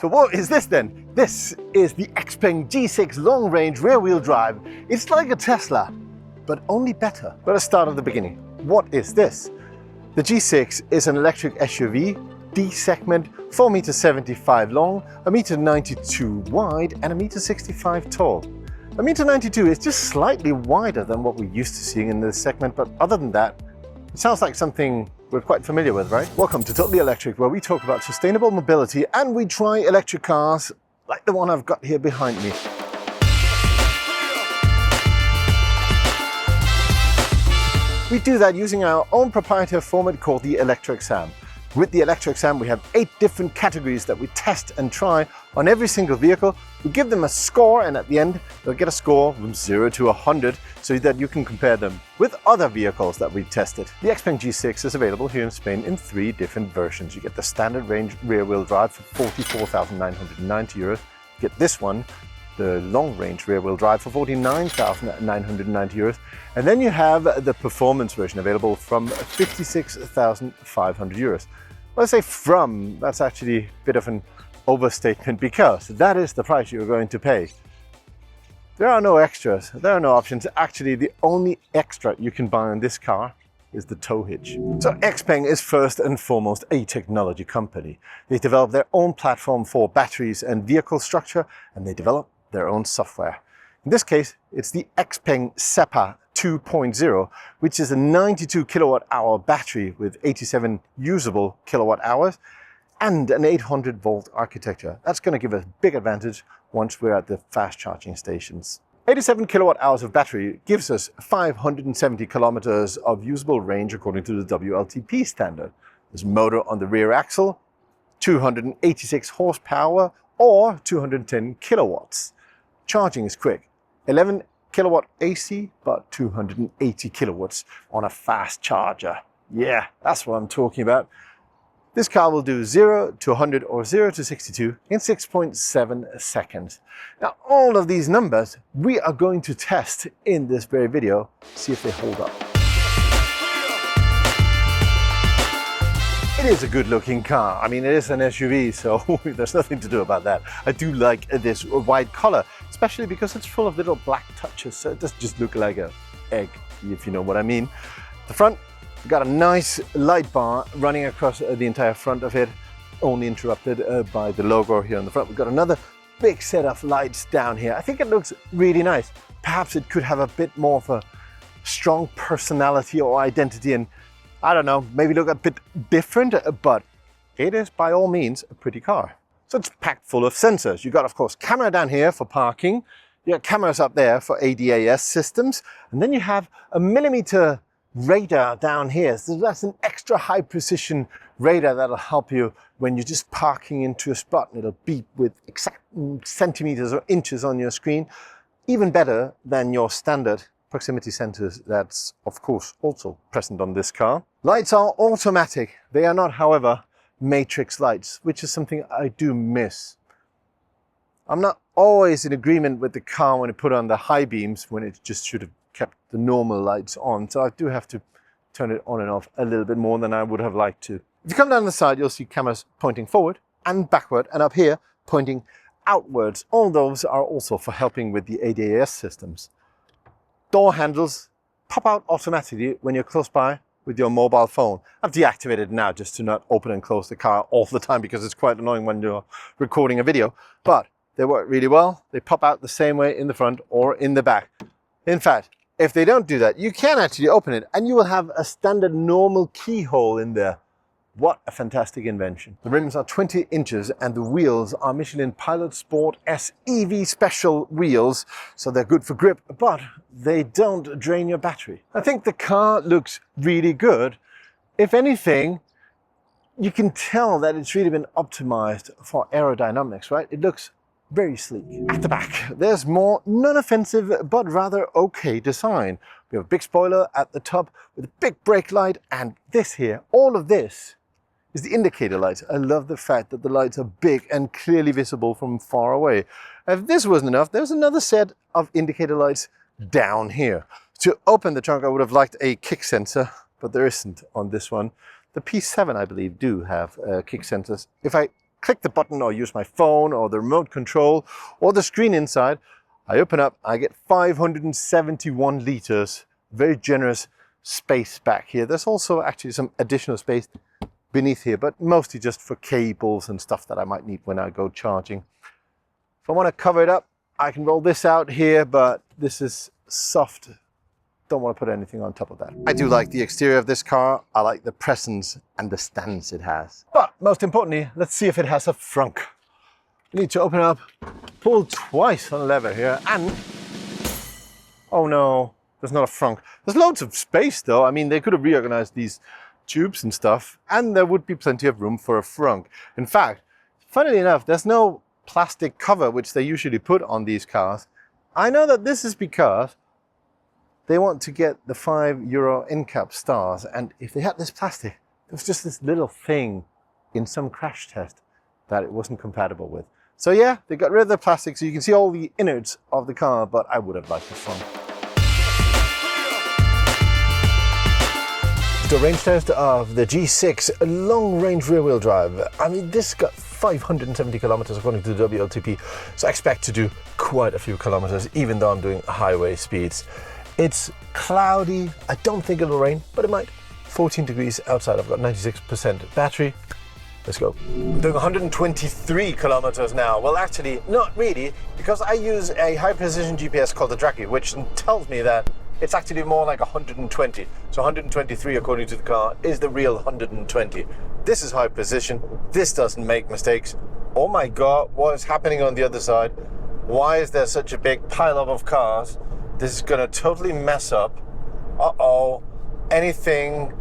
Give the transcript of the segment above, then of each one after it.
So what is this then? This is the XPeng G6 long-range rear-wheel drive. It's like a Tesla, but only better. But let's start at the beginning. What is this? The G6 is an electric SUV, D-segment, 4.75 m long, 1.92 m wide, and 1.65 m tall. 1.92 m is just slightly wider than what we're used to seeing in this segment, but other than that, it sounds like something we're quite familiar with, right? Welcome to Totally Electric, where we talk about sustainable mobility and we try electric cars like the one I've got here behind me. We do that using our own proprietary format called the ElectroExam. With the ElectroExam, we have 8 different categories that we test and try on every single vehicle. We give them a score, and at the end, they'll get a score from 0 to 100 so that you can compare them with other vehicles that we've tested. The XPeng G6 is available here in Spain in 3 different versions. You get the standard range rear-wheel drive for 44,990 euros. You get this one, the long-range rear-wheel drive for 49,990 euros. And then you have the performance version available from 56,500 euros. Well, I say from, that's actually a bit of an overstatement because that is the price you're going to pay. There are no extras, there are no options. Actually, the only extra you can buy on this car is the tow hitch. So XPeng is first and foremost a technology company. They develop their own platform for batteries and vehicle structure, and they develop their own software. In this case, it's the XPeng SEPA 2.0, which is a 92 kilowatt-hour battery with 87 usable kilowatt-hours and an 800-volt architecture. That's going to give us a big advantage once we're at the fast charging stations. 87 kilowatt-hours of battery gives us 570 kilometers of usable range according to the WLTP standard. There's a motor on the rear axle, 286 horsepower or 210 kilowatts. Charging is quick, 11 kilowatt AC, but 280 kilowatts on a fast charger. Yeah, that's what I'm talking about. This car will do 0 to 100 or 0 to 62 in 6.7 seconds. Now, all of these numbers we are going to test in this very video, see if they hold up. It is a good looking car. I mean, it is an SUV, so there's nothing to do about that. I do like this white color, especially because it's full of little black touches, so it doesn't just look like an egg, if you know what I mean. The front, we've got a nice light bar running across the entire front of it, only interrupted by the logo here on the front. We've got another big set of lights down here. I think it looks really nice. Perhaps it could have a bit more of a strong personality or identity, and I don't know, maybe look a bit different, but it is by all means a pretty car. So it's packed full of sensors. You got, of course, camera down here for parking. You got cameras up there for ADAS systems. And then you have a millimeter radar down here. So that's an extra high precision radar that'll help you when you're just parking into a spot, and it'll beep with exact centimeters or inches on your screen. Even better than your standard proximity sensors that's of course also present on this car. Lights are automatic. They are not, however, matrix lights, which is something I do miss. I'm not always in agreement with the car when it put on the high beams when it just should have kept the normal lights on. So I do have to turn it on and off a little bit more than I would have liked to. If you come down the side, you'll see cameras pointing forward and backward, and up here pointing outwards. All those are also for helping with the ADAS systems. Door handles pop out automatically when you're close by with your mobile phone. I've deactivated it now just to not open and close the car all the time because it's quite annoying when you're recording a video. But they work really well. They pop out the same way in the front or in the back. In fact, if they don't do that, you can actually open it and you will have a standard normal keyhole in there. What a fantastic invention. The rims are 20 inches and the wheels are Michelin Pilot Sport S EV special wheels, so they're good for grip, but they don't drain your battery. I think the car looks really good. If anything, you can tell that it's really been optimized for aerodynamics, right? It looks very sleek. At the back, there's more non-offensive but rather okay design. We have a big spoiler at the top with a big brake light, and this here, all of this is the indicator lights. I love the fact that the lights are big and clearly visible from far away. If this wasn't enough, there's another set of indicator lights down here. To open the trunk, I would have liked a kick sensor, but there isn't on this one. The P7, I believe, do have kick sensors. If I click the button or use my phone or the remote control or the screen inside. I open up, I get 571 liters, very generous space back here. There's also actually some additional space beneath here, but mostly just for cables and stuff that I might need when I go charging. If I want to cover it up, I can roll this out here, but this is soft. Don't want to put anything on top of that. I do like the exterior of this car. I like the presence and the stance it has. But most importantly, let's see if it has a frunk. You need to open up, pull twice on the lever here, and oh no, there's not a frunk. There's loads of space though. I mean, they could have reorganized these tubes and stuff, and there would be plenty of room for a frunk. In fact, funnily enough, there's no plastic cover which they usually put on these cars. I know that this is because they want to get the 5 Euro NCAP stars, and if they had this plastic, there was just this little thing in some crash test that it wasn't compatible with. So yeah, they got rid of the plastic so you can see all the innards of the car, but I would have liked the front. The range test of the G6 long-range rear-wheel drive. I mean, this got 570 kilometers according to the WLTP, so I expect to do quite a few kilometers, even though I'm doing highway speeds. It's cloudy. I don't think it'll rain, but it might. 14 degrees outside. I've got 96% battery. Let's go. I'm doing 123 kilometers now. Well, actually, not really, because I use a high-precision GPS called the Draki, which tells me that it's actually more like 120. So 123, according to the car, is the real 120. This is high precision. This doesn't make mistakes. Oh my God, what is happening on the other side? Why is there such a big pileup of cars? This is gonna totally mess up. Uh-oh, anything.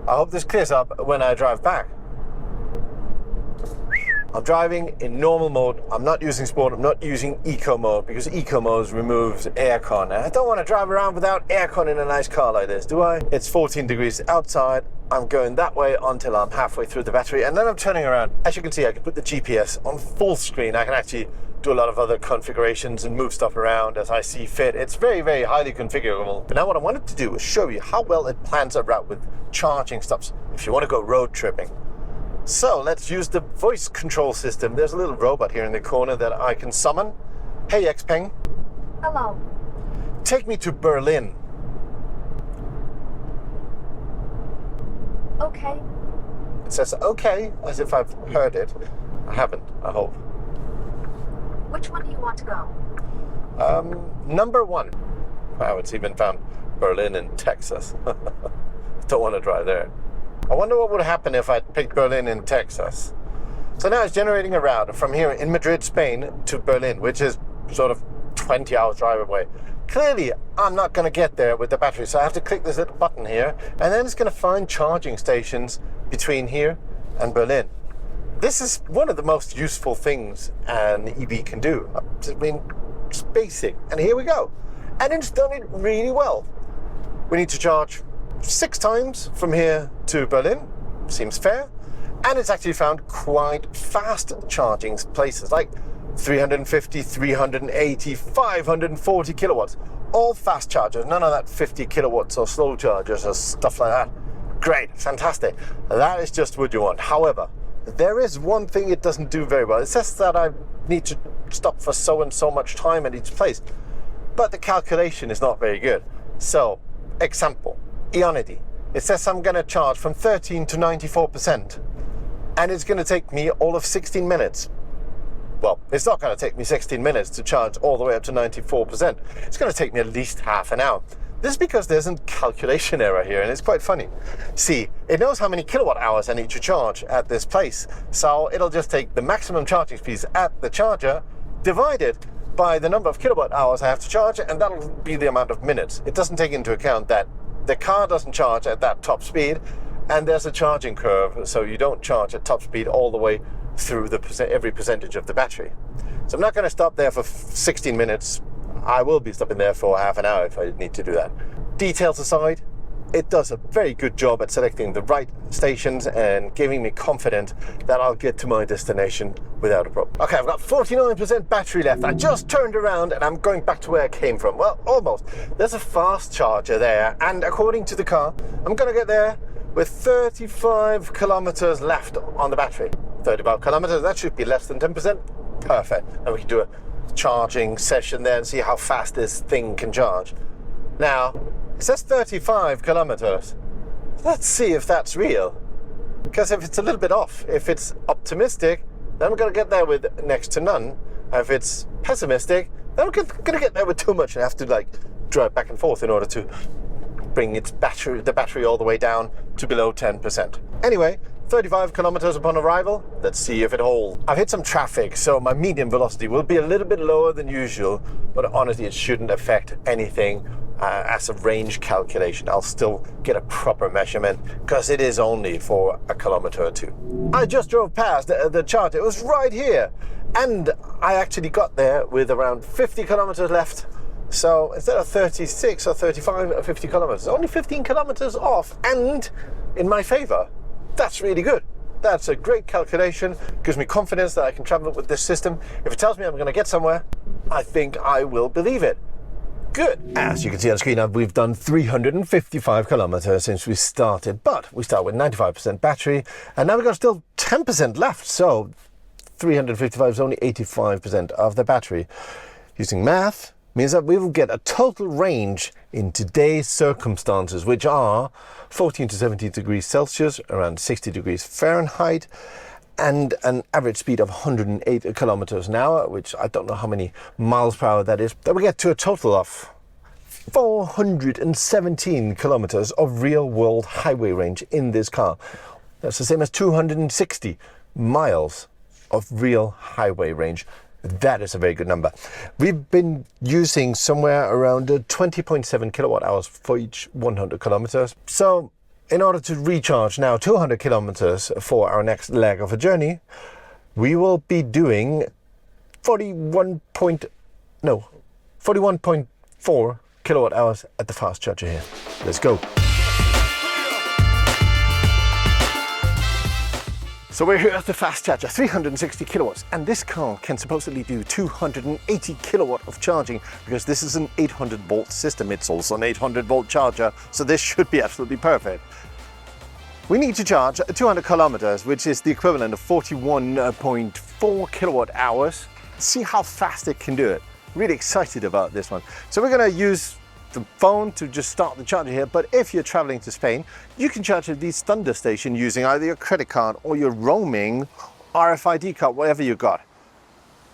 I hope this clears up when I drive back. I'm driving in normal mode. I'm not using sport. I'm not using eco mode because eco mode removes aircon. And I don't want to drive around without aircon in a nice car like this, do I? It's 14 degrees outside. I'm going that way until I'm halfway through the battery, and then I'm turning around. As you can see, I can put the GPS on full screen. I can actually do a lot of other configurations and move stuff around as I see fit. It's very, very highly configurable. But now what I wanted to do is show you how well it plans a route with charging stops if you want to go road tripping. So let's use the voice control system. There's a little robot here in the corner that I can summon. Hey XPeng. Hello. Take me to Berlin. Okay. It says okay, as if I've heard it. I haven't, I hope. Which one do you want to go? Number 1. Wow, it's even found Berlin in Texas. Don't want to drive there. I wonder what would happen if I picked Berlin in Texas. So now it's generating a route from here in Madrid, Spain to Berlin, which is sort of 20 hours drive away. Clearly, I'm not going to get there with the battery, so I have to click this little button here, and then it's going to find charging stations between here and Berlin. This is one of the most useful things an EV can do. I mean, it's basic. And here we go. And it's done it really well. We need to charge 6 times from here to Berlin. Seems fair. And it's actually found quite fast charging places, like 350, 380, 540 kilowatts. All fast chargers, none of that 50 kilowatts or slow chargers or stuff like that. Great, fantastic. That is just what you want. However, there is one thing it doesn't do very well. It says that I need to stop for so and so much time at each place, but the calculation is not very good. So, example, Ionity. It says I'm going to charge from 13 to 94%, and it's going to take me all of 16 minutes. Well, it's not going to take me 16 minutes to charge all the way up to 94%. It's going to take me at least half an hour. This is because there's a calculation error here, and it's quite funny. See, it knows how many kilowatt hours I need to charge at this place, so it'll just take the maximum charging speeds at the charger divided by the number of kilowatt hours I have to charge, and that'll be the amount of minutes. It doesn't take into account that the car doesn't charge at that top speed, and there's a charging curve, so you don't charge at top speed all the way through every percentage of the battery. So I'm not going to stop there for 16 minutes. I will be stopping there for half an hour if I need to do that. Details aside, it does a very good job at selecting the right stations and giving me confidence that I'll get to my destination without a problem. Okay, I've got 49% battery left. I just turned around and I'm going back to where I came from. Well, almost. There's a fast charger there, and according to the car, I'm going to get there with 35 kilometers left on the battery. 35 kilometers, that should be less than 10%. Perfect. And we can do a charging session there and see how fast this thing can charge. Now, it says 35 kilometers. Let's see if that's real. Because if it's a little bit off, if it's optimistic, then we're going to get there with next to none. If it's pessimistic, then we're going to get there with too much and have to like drive back and forth in order to bring the battery all the way down to below 10%. Anyway, 35 kilometers upon arrival. Let's see if it holds. I've hit some traffic, so my medium velocity will be a little bit lower than usual, but honestly, it shouldn't affect anything as a range calculation. I'll still get a proper measurement because it is only for a kilometer or two. I just drove past the chart. It was right here, and I actually got there with around 50 kilometers left. So instead of 36 or 35 or 50 kilometers, only 15 kilometers off, and in my favor. That's really good. That's a great calculation. Gives me confidence that I can travel with this system. If it tells me I'm going to get somewhere, I think I will believe it. Good. As you can see on screen, we've done 355 kilometers since we started, but we start with 95% battery, and now we've got still 10% left. So 355 is only 85% of the battery. Using math means that we will get a total range in today's circumstances, which are 14 to 17 degrees Celsius, around 60 degrees Fahrenheit, and an average speed of 108 kilometers an hour, which I don't know how many miles per hour that is. Then we get to a total of 417 kilometers of real-world highway range in this car. That's the same as 260 miles of real highway range. That is a very good number. We've been using somewhere around 20.7 kilowatt hours for each 100 kilometers. So in order to recharge now 200 kilometers for our next leg of a journey, we will be doing 41.4 kilowatt hours at the fast charger here. Let's go. So we're here at the fast charger, 360 kilowatts, and this car can supposedly do 280 kilowatt of charging because this is an 800 volt system. It's also an 800 volt charger, so this should be absolutely perfect. We need to charge 200 kilometers, which is the equivalent of 41.4 kilowatt hours. See how fast it can do it. Really excited about this one. So we're going to use the phone to just start the charger here, but if you're traveling to Spain, you can charge at these Thunder station using either your credit card or your roaming RFID card, whatever you got.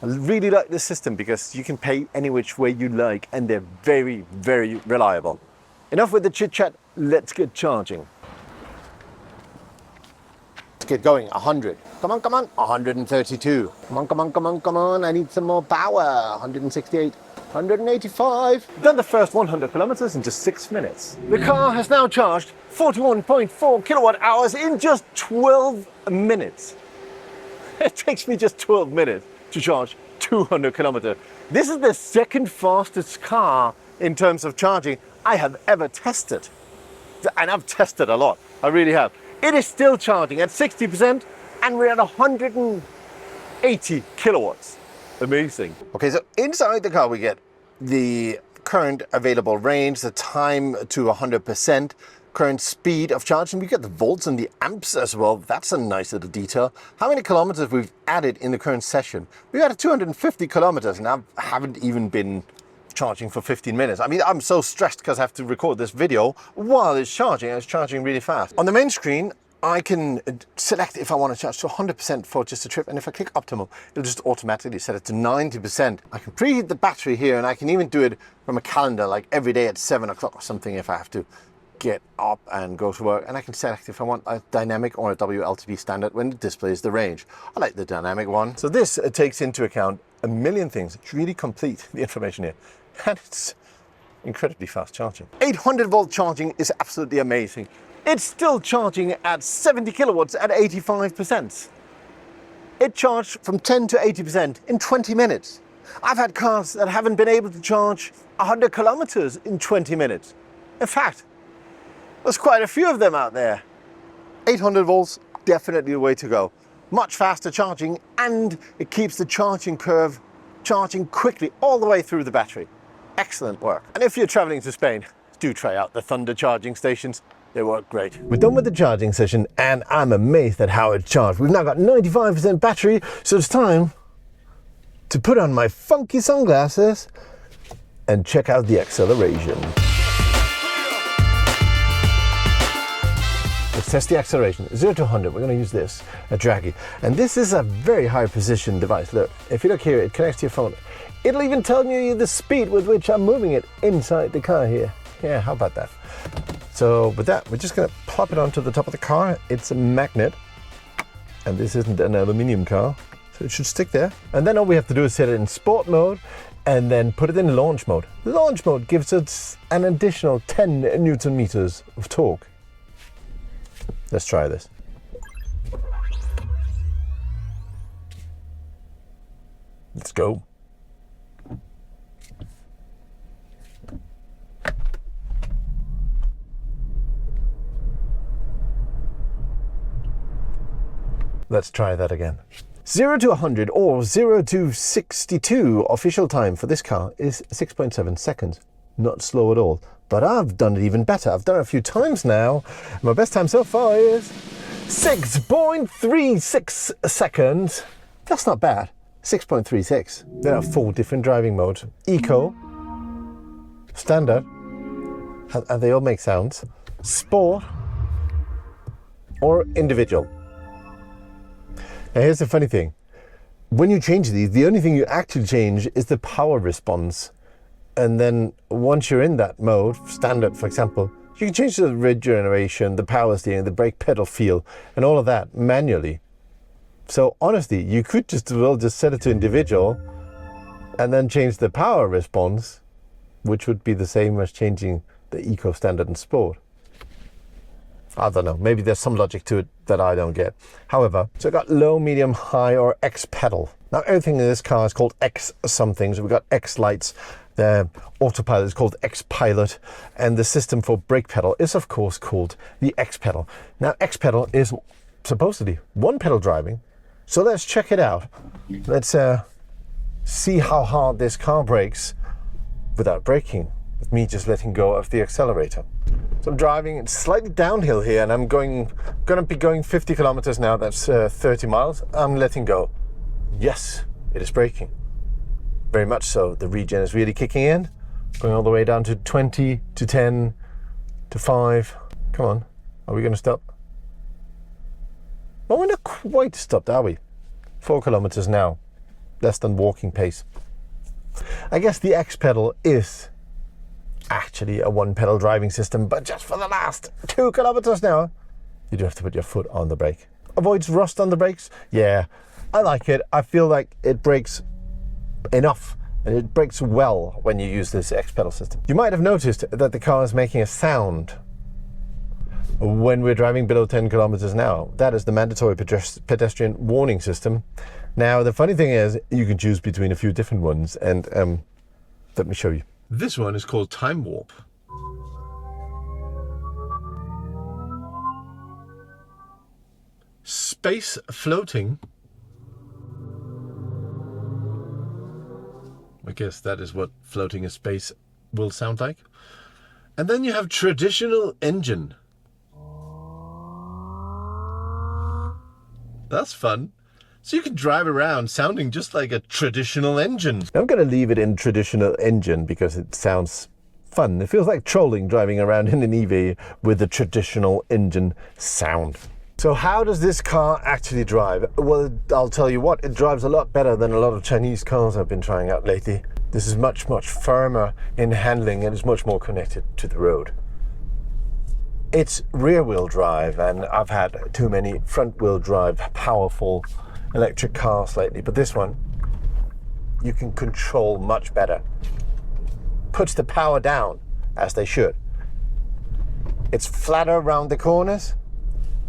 I really like this system because you can pay any which way you like, and they're very, very reliable. Enough with the chit chat, let's get charging. Let's get going. 100. Come on, 132. Come on, I need some more power. 168. 185. Done the first 100 kilometers in just 6 minutes. The car has now charged 41.4 kilowatt hours in just 12 minutes. It takes me just 12 minutes to charge 200 kilometers. This is the second fastest car in terms of charging I have ever tested. And I've tested a lot, I really have. It is still charging at 60% and we're at 180 kilowatts. Amazing. Okay, so inside the car we get the current available range, the time to 100%, current speed of charging. We get the volts and the amps as well. That's a nice little detail. How many kilometers we've added in the current session? We've added 250 kilometers and I haven't even been charging for 15 minutes. I mean, I'm so stressed because I have to record this video while it's charging. It's charging really fast. On the main screen, I can select if I want to charge to 100% for just a trip, and if I click optimal, it'll just automatically set it to 90%. I can preheat the battery here, and I can even do it from a calendar, like every day at 7 o'clock or something if I have to get up and go to work. And I can select if I want a dynamic or a WLTP standard when it displays the range. I like the dynamic one. So this takes into account a million things. It's really complete, the information here. And it's incredibly fast charging. 800 volt charging is absolutely amazing. It's still charging at 70 kilowatts at 85%. It charged from 10 to 80% in 20 minutes. I've had cars that haven't been able to charge 100 kilometers in 20 minutes. In fact, there's quite a few of them out there. 800 volts, definitely the way to go. Much faster charging, and it keeps the charging curve charging quickly all the way through the battery. Excellent work. And if you're traveling to Spain, do try out the Thunder charging stations. They work great. We're done with the charging session and I'm amazed at how it's charged. We've now got 95% battery, so it's time to put on my funky sunglasses and check out the acceleration. Let's test the acceleration. 0 to 100, we're going to use this, a draggy. And this is a very high precision device. Look, if you look here, it connects to your phone. It'll even tell you the speed with which I'm moving it inside the car here. Yeah, how about that? So with that, we're just going to plop it onto the top of the car. It's a magnet, and this isn't an aluminium car, so it should stick there. And then all we have to do is set it in sport mode and then put it in launch mode. Launch mode gives us an additional 10 Newton meters of torque. Let's try this. Let's go. Let's try that again. 0 to 100 or 0 to 62 official time for this car is 6.7 seconds. Not slow at all. But I've done it even better. I've done it a few times now. My best time so far is 6.36 seconds. That's not bad. 6.36. There are 4 different driving modes. Eco, Standard, and they all make sounds. Sport, or Individual. Now here's the funny thing. When you change these, the only thing you actually change is the power response. And then once you're in that mode, Standard for example, you can change the regeneration, the power steering, the brake pedal feel, and all of that manually. So honestly, you could just set it to Individual and then change the power response, which would be the same as changing the Eco, Standard and Sport. I don't know, maybe there's some logic to it that I don't get. However, so I've got low, medium, high or X pedal. Now everything in this car is called X something. So we've got X lights, the autopilot is called X pilot, and the system for brake pedal is of course called the X pedal. Now X pedal is supposedly one pedal driving. So let's check it out. Let's see how hard this car brakes without braking, with me just letting go of the accelerator. So I'm driving, it's slightly downhill here, and I'm gonna be going 50 kilometers now. That's 30 miles. I'm letting go. Yes, it is braking. Very much so. The regen is really kicking in. Going all the way down to 20, to 10, to 5. Come on, are we gonna stop? Well, we're not quite stopped, are we? 4 kilometers now. Less than walking pace. I guess the X pedal is actually a one pedal driving system, but just for the last 2 kilometers now, you do have to put your foot on the brake. Avoids rust on the brakes. Yeah, I like it. I feel like it brakes enough and it brakes well when you use this X pedal system. You might have noticed that the car is making a sound when we're driving below 10 kilometers an hour. That is the mandatory pedestrian warning system. Now the funny thing is you can choose between a few different ones, and let me show you. This one is called Time Warp. Space Floating. I guess that is what floating in space will sound like. And then you have Traditional Engine. That's fun. So you can drive around sounding just like a traditional engine. I'm going to leave it in Traditional Engine because it sounds fun. It feels like trolling driving around in an EV with the Traditional Engine sound. So how does this car actually drive? Well, I'll tell you what, it drives a lot better than a lot of Chinese cars I've been trying out lately. This is much, much firmer in handling and is much more connected to the road. It's rear-wheel drive, and I've had too many front-wheel drive, powerful electric cars lately, but this one you can control much better. Puts the power down, as they should. It's flatter around the corners.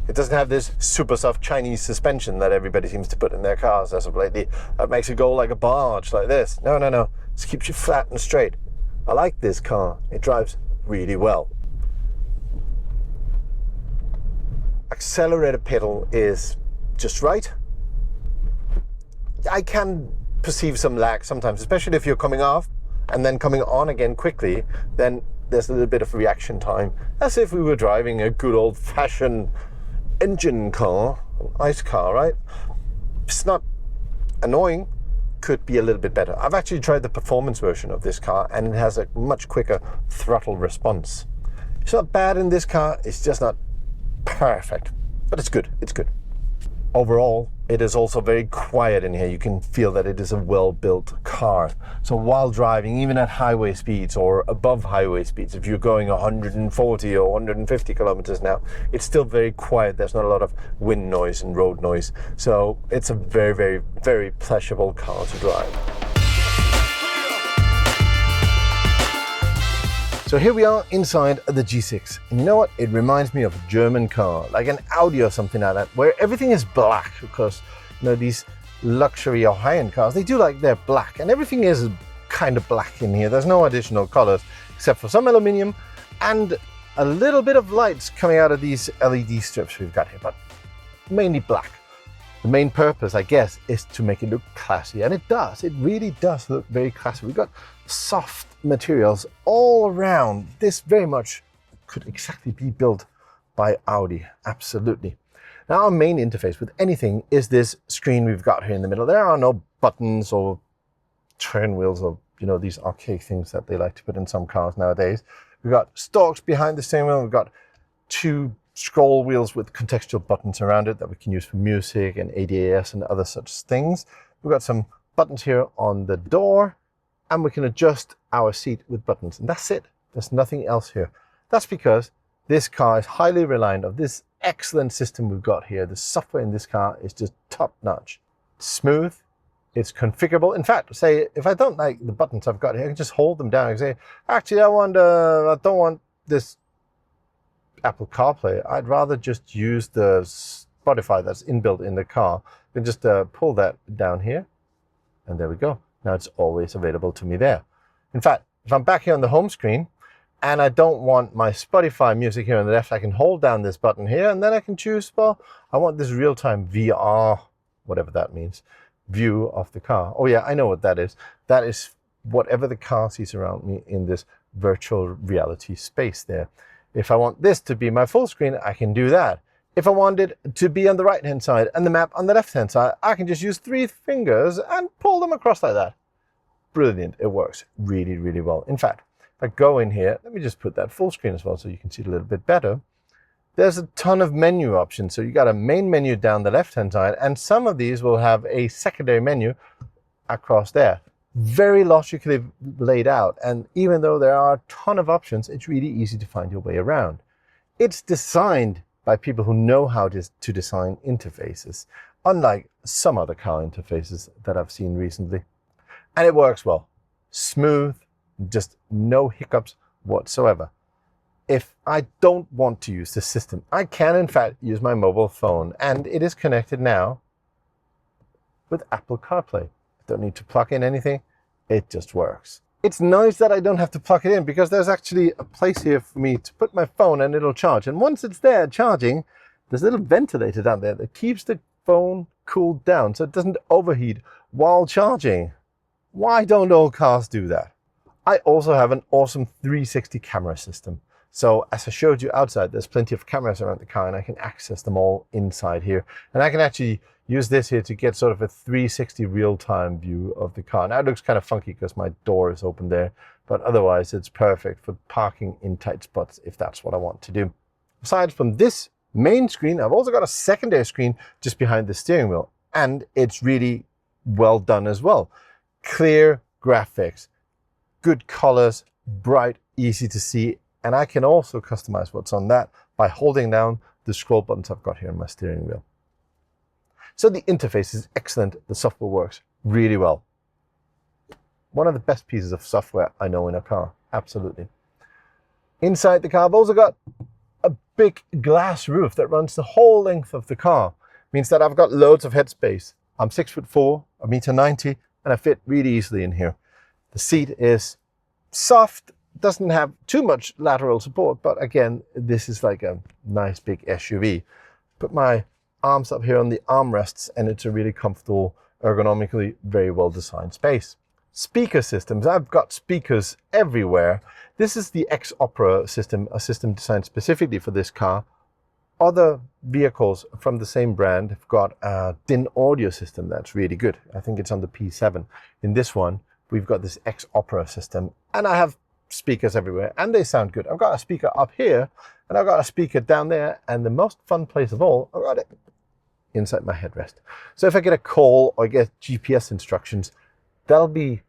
It doesn't have this super soft Chinese suspension that everybody seems to put in their cars as of lately. That makes it go like a barge, like this. No. This keeps you flat and straight. I like this car. It drives really well. Accelerator pedal is just right. I can perceive some lag sometimes, especially if you're coming off and then coming on again quickly, then there's a little bit of reaction time, as if we were driving a good old-fashioned engine car, an ICE car, right? It's not annoying, could be a little bit better. I've actually tried the performance version of this car, and it has a much quicker throttle response. It's not bad in this car, it's just not perfect, but it's good, it's good. Overall, it is also very quiet in here. You can feel that it is a well-built car. So while driving, even at highway speeds or above highway speeds, if you're going 140 or 150 kilometers now, it's still very quiet. There's not a lot of wind noise and road noise. So it's a very, very, very pleasurable car to drive. So here we are inside the G6, and you know what? It reminds me of a German car, like an Audi or something like that, where everything is black, because you know these luxury or high-end cars, they do like they're black, and everything is kind of black in here. There's no additional colors except for some aluminium and a little bit of lights coming out of these LED strips we've got here, but mainly black. The main purpose, I guess, is to make it look classy, and it does. It really does look very classy. We've got soft materials all around. This very much could exactly be built by Audi, absolutely. Now, our main interface with anything is this screen we've got here in the middle. There are no buttons or turn wheels or, you know, these archaic things that they like to put in some cars nowadays. We've got stalks behind the steering wheel. We've got two scroll wheels with contextual buttons around it that we can use for music and ADAS and other such things. We've got some buttons here on the door, and we can adjust our seat with buttons, and that's it. There's nothing else here. That's because this car is highly reliant on this excellent system we've got here. The software in this car is just top-notch. It's smooth, it's configurable. In fact, say if I don't like the buttons I've got here, I can just hold them down and say, actually, I don't want this Apple CarPlay. I'd rather just use the Spotify that's inbuilt in the car. You can just pull that down here, and there we go. Now it's always available to me there. In fact, if I'm back here on the home screen and I don't want my Spotify music here on the left, I can hold down this button here, and then I can choose, well, I want this real-time VR, whatever that means, view of the car. Oh yeah, I know what that is. That is whatever the car sees around me in this virtual reality space there. If I want this to be my full screen, I can do that. If I want it to be on the right-hand side and the map on the left-hand side, I can just use 3 fingers and pull them across like that. Brilliant. It works really, really well. In fact, if I go in here, let me just put that full screen as well so you can see it a little bit better. There's a ton of menu options. So you got a main menu down the left-hand side, and some of these will have a secondary menu across there. Very logically laid out, and even though there are a ton of options, it's really easy to find your way around. It's designed by people who know how to design interfaces, unlike some other car interfaces that I've seen recently. And it works well. Smooth, just no hiccups whatsoever. If I don't want to use the system, I can in fact use my mobile phone, and it is connected now with Apple CarPlay. Don't need to plug in anything, it just works. It's nice that I don't have to plug it in, because there's actually a place here for me to put my phone and it'll charge. And once it's there charging, there's a little ventilator down there that keeps the phone cooled down so it doesn't overheat while charging. Why don't all cars do that? I also have an awesome 360 camera system. So as I showed you outside, there's plenty of cameras around the car, and I can access them all inside here. And I can actually use this here to get sort of a 360 real-time view of the car. Now it looks kind of funky because my door is open there, but otherwise it's perfect for parking in tight spots if that's what I want to do. Aside from this main screen, I've also got a secondary screen just behind the steering wheel, and it's really well done as well. Clear graphics, good colors, bright, easy to see, and I can also customize what's on that by holding down the scroll buttons I've got here on my steering wheel. So the interface is excellent. The software works really well. One of the best pieces of software I know in a car, absolutely. Inside the car, I've also got a big glass roof that runs the whole length of the car. Means that I've got loads of headspace. I'm 6'4", 1.90 m, and I fit really easily in here. The seat is soft, doesn't have too much lateral support, but again, this is like a nice big SUV. Put my arms up here on the armrests, and it's a really comfortable, ergonomically very well designed space. speaker systems. I've got speakers everywhere. This is the X Opera system, a system designed specifically for this car. Other vehicles from the same brand have got a DIN audio system that's really good. I think it's on the P7. In this one, we've got this X Opera system, and I have speakers everywhere, and they sound good. I've got a speaker up here, and I've got a speaker down there, and the most fun place of all, I've got it inside my headrest. So if I get a call or get GPS instructions, they'll be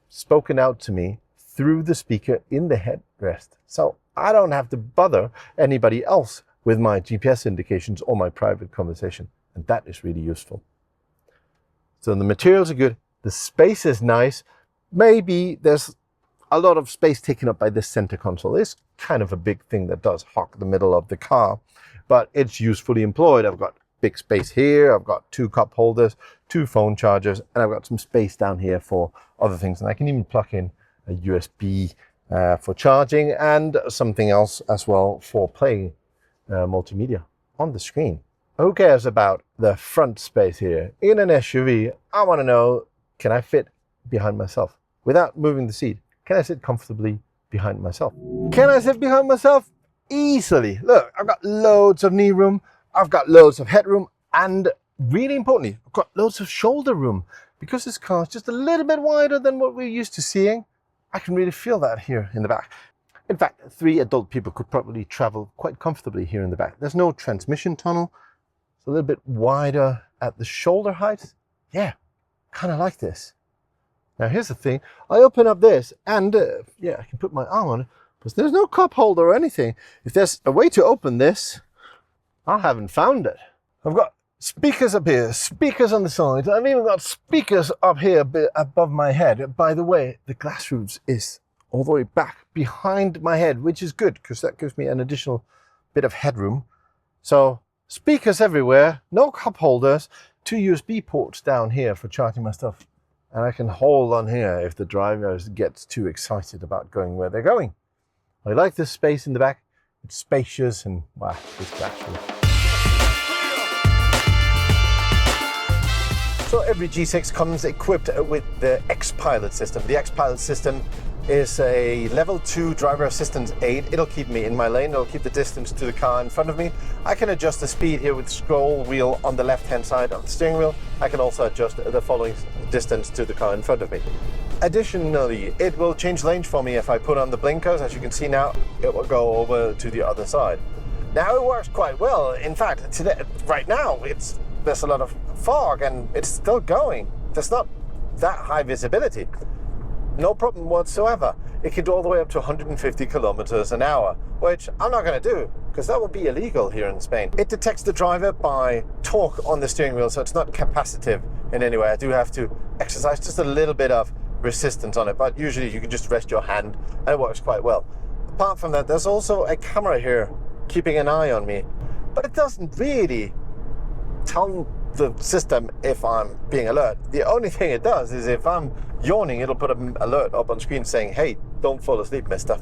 spoken out to me through the speaker in the headrest. So I don't have to bother anybody else with my GPS indications or my private conversation. And that is really useful. So the materials are good. The space is nice. Maybe there's a lot of space taken up by this center console. It's kind of a big thing that does hog the middle of the car, but it's usefully employed. I've got big space here. I've got 2 cup holders, 2 phone chargers, and I've got some space down here for other things. And I can even plug in a USB for charging and something else as well for playing multimedia on the screen. Who cares about the front space here? In an SUV, I want to know, can I fit behind myself without moving the seat? Can I sit comfortably behind myself? Can I sit behind myself? Easily. Look, I've got loads of knee room. I've got loads of headroom. And really importantly, I've got loads of shoulder room. Because this car is just a little bit wider than what we're used to seeing, I can really feel that here in the back. In fact, 3 adult people could probably travel quite comfortably here in the back. There's no transmission tunnel. It's a little bit wider at the shoulder height. Yeah, kind of like this. Now here's the thing. I open up this and yeah, I can put my arm on it, but there's no cup holder or anything. If there's a way to open this, I haven't found it. I've got speakers up here, speakers on the sides. I've even got speakers up here above my head. By the way, the glass roofs is all the way back behind my head, which is good because that gives me an additional bit of headroom. So speakers everywhere, no cup holders, 2 USB ports down here for charging my stuff. And I can hold on here if the driver gets too excited about going where they're going. I like this space in the back. It's spacious and wow, this glass roof. So every G6 comes equipped with the X-Pilot system. The X-Pilot system is a level 2 driver assistance aid. It'll keep me in my lane. It'll keep the distance to the car in front of me. I can adjust the speed here with the scroll wheel on the left-hand side of the steering wheel. I can also adjust the following distance to the car in front of me. Additionally, it will change lanes for me if I put on the blinkers. As you can see now, it will go over to the other side. Now it works quite well. In fact, today, right now, there's a lot of fog and it's still going. There's not that high visibility. No problem whatsoever. It can do all the way up to 150 kilometers an hour, which I'm not going to do because that would be illegal here in Spain. It detects the driver by torque on the steering wheel, so it's not capacitive in any way. I do have to exercise just a little bit of resistance on it, but usually you can just rest your hand and it works quite well. Apart from that, there's also a camera here keeping an eye on me, but it doesn't really tell the system if I'm being alert. The only thing it does is if I'm yawning, it'll put an alert up on screen saying, hey, don't fall asleep, mister.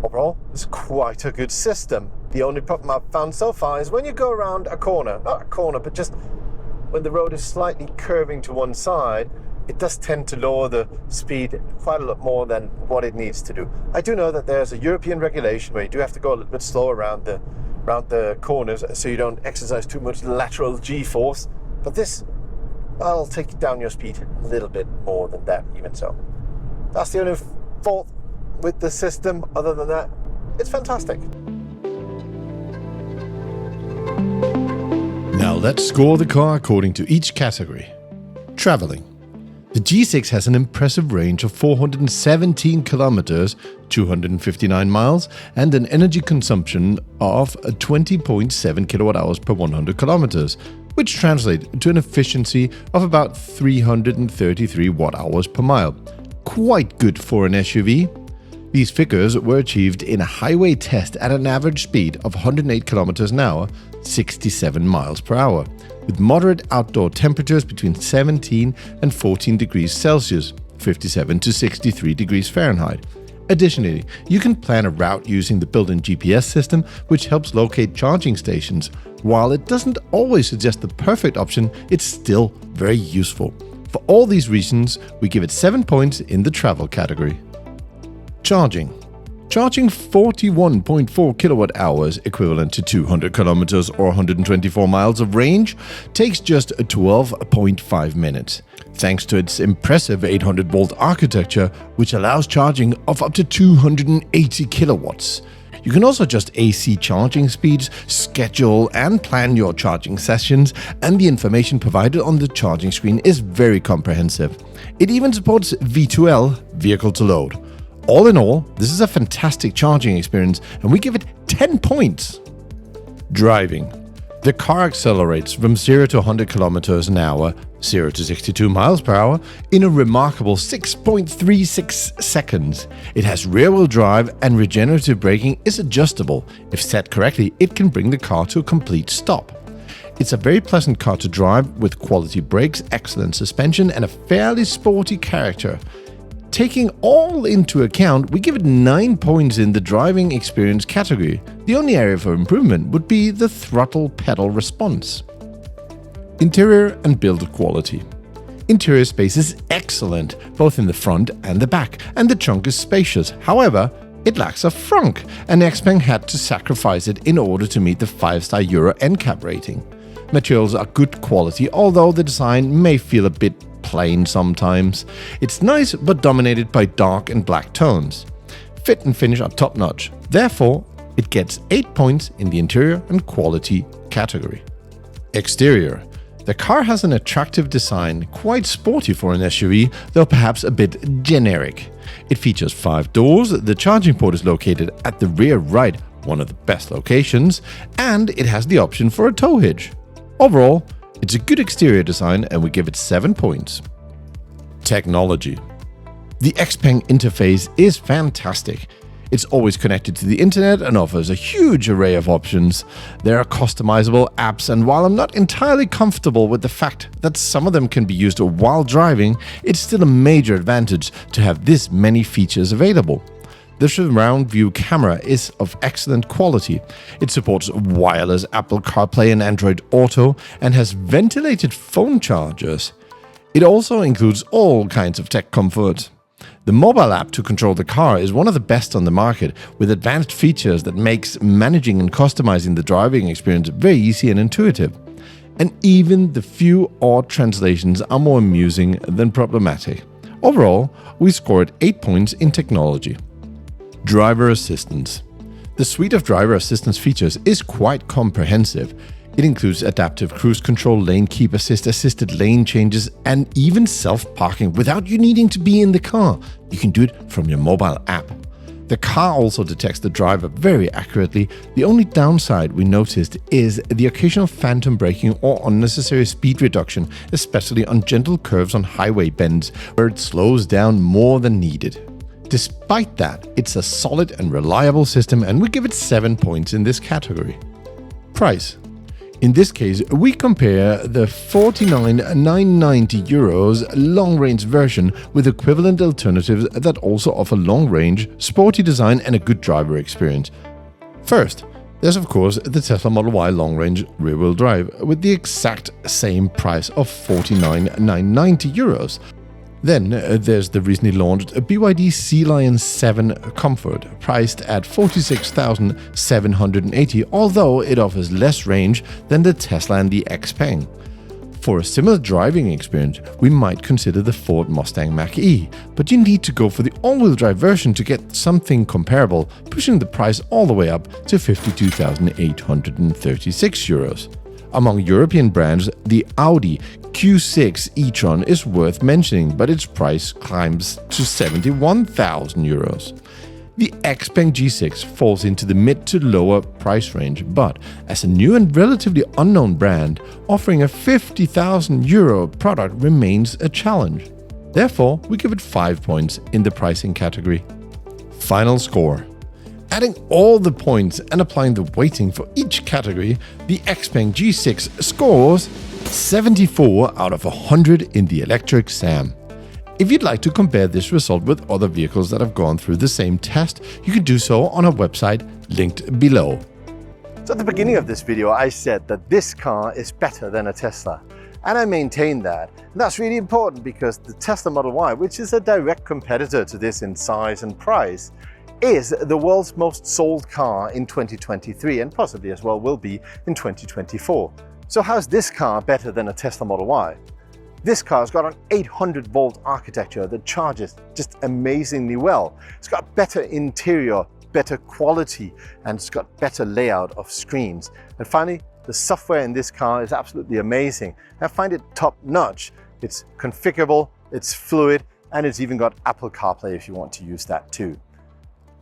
Overall, it's quite a good system. The only problem I've found so far is when you go around a corner, not a corner, but just when the road is slightly curving to one side, it does tend to lower the speed quite a lot more than what it needs to do. I do know that there's a European regulation where you do have to go a little bit slower around the corners so you don't exercise too much lateral G-force, but this, I'll take down your speed a little bit more than that even so. That's the only fault with the system. Other than that, it's fantastic. Now let's score the car according to each category. Traveling. The G6 has an impressive range of 417 kilometers, 259 miles, and an energy consumption of 20.7 kilowatt hours per 100 kilometers, which translates to an efficiency of about 333 watt hours per mile. Quite good for an SUV. These figures were achieved in a highway test at an average speed of 108 kilometers an hour, 67 miles per hour, with moderate outdoor temperatures between 17 and 14 degrees Celsius, 57 to 63 degrees Fahrenheit. Additionally, you can plan a route using the built-in GPS system, which helps locate charging stations. While it doesn't always suggest the perfect option, it's still very useful. For all these reasons, we give it 7 points in the travel category. Charging. Charging 41.4 kilowatt hours, equivalent to 200 kilometers or 124 miles of range, takes just 12.5 minutes. Thanks to its impressive 800-volt architecture, which allows charging of up to 280 kilowatts. You can also adjust AC charging speeds, schedule and plan your charging sessions, and the information provided on the charging screen is very comprehensive. It even supports V2L, vehicle to load. All in all, this is a fantastic charging experience, and we give it 10 points. Driving. The car accelerates from 0 to 100 kilometers an hour, 0 to 62 miles per hour, in a remarkable 6.36 seconds. It has rear-wheel drive, and regenerative braking is adjustable. If set correctly, it can bring the car to a complete stop. It's a very pleasant car to drive, with quality brakes, excellent suspension, and a fairly sporty character. Taking all into account, we give it 9 points in the driving experience category. The only area for improvement would be the throttle pedal response. Interior and build quality. Interior space is excellent, both in the front and the back, and the trunk is spacious. However, it lacks a frunk, and XPeng had to sacrifice it in order to meet the 5-star Euro NCAP rating. Materials are good quality, although the design may feel a bit plain sometimes. It's nice but dominated by dark and black tones. Fit and finish are top notch. Therefore, it gets 8 points in the interior and quality category. Exterior. The car has an attractive design, quite sporty for an SUV, though perhaps a bit generic. It features 5 doors, the charging port is located at the rear right, one of the best locations, and it has the option for a tow hitch. Overall, it's a good exterior design, and we give it 7 points. Technology. The XPeng interface is fantastic. It's always connected to the internet and offers a huge array of options. There are customizable apps, and while I'm not entirely comfortable with the fact that some of them can be used while driving, it's still a major advantage to have this many features available. The surround view camera is of excellent quality. It supports wireless Apple CarPlay and Android Auto, and has ventilated phone chargers. It also includes all kinds of tech comfort. The mobile app to control the car is one of the best on the market, with advanced features that makes managing and customizing the driving experience very easy and intuitive. And even the few odd translations are more amusing than problematic. Overall, we scored 8 points in technology. Driver assistance. The suite of driver assistance features is quite comprehensive. It includes adaptive cruise control, lane keep assist, assisted lane changes, and even self-parking without you needing to be in the car. You can do it from your mobile app. The car also detects the driver very accurately. The only downside we noticed is the occasional phantom braking or unnecessary speed reduction, especially on gentle curves on highway bends, where it slows down more than needed. Despite that, it's a solid and reliable system, and we give it 7 points in this category. Price. In this case, we compare the 49,990 euros long-range version with equivalent alternatives that also offer long-range, sporty design, and a good driver experience. First, there's of course the Tesla Model Y long-range rear-wheel drive with the exact same price of 49,990 euros. Then there's the recently launched BYD Sea Lion 7 Comfort, priced at 46,780, although it offers less range than the Tesla and the XPeng. For a similar driving experience, we might consider the Ford Mustang Mach-E, but you need to go for the all-wheel drive version to get something comparable, pushing the price all the way up to 52,836 euros. Among European brands, the Audi Q6 e-tron is worth mentioning, but its price climbs to 71,000 euros. The XPeng G6 falls into the mid to lower price range, but as a new and relatively unknown brand, offering a 50,000 euro product remains a challenge. Therefore, we give it 5 points in the pricing category. Final score. Adding all the points and applying the weighting for each category, the XPeng G6 scores 74 out of 100 in the electric SAM. If you'd like to compare this result with other vehicles that have gone through the same test, you can do so on our website linked below. So at the beginning of this video, I said that this car is better than a Tesla. And I maintain that. And that's really important because the Tesla Model Y, which is a direct competitor to this in size and price, is the world's most sold car in 2023 and possibly as well will be in 2024. So how's this car better than a Tesla Model Y? This car's got an 800-volt architecture that charges just amazingly well. It's got better interior, better quality, and it's got better layout of screens. And finally, the software in this car is absolutely amazing. I find it top-notch. It's configurable, it's fluid, and it's even got Apple CarPlay if you want to use that too.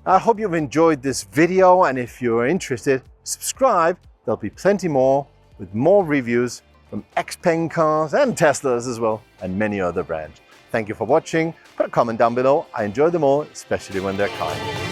I hope you've enjoyed this video, and if you're interested, subscribe. There'll be plenty more with more reviews from XPeng cars and Teslas as well, and many other brands. Thank you for watching. Put a comment down below. I enjoy them all, especially when they're kind.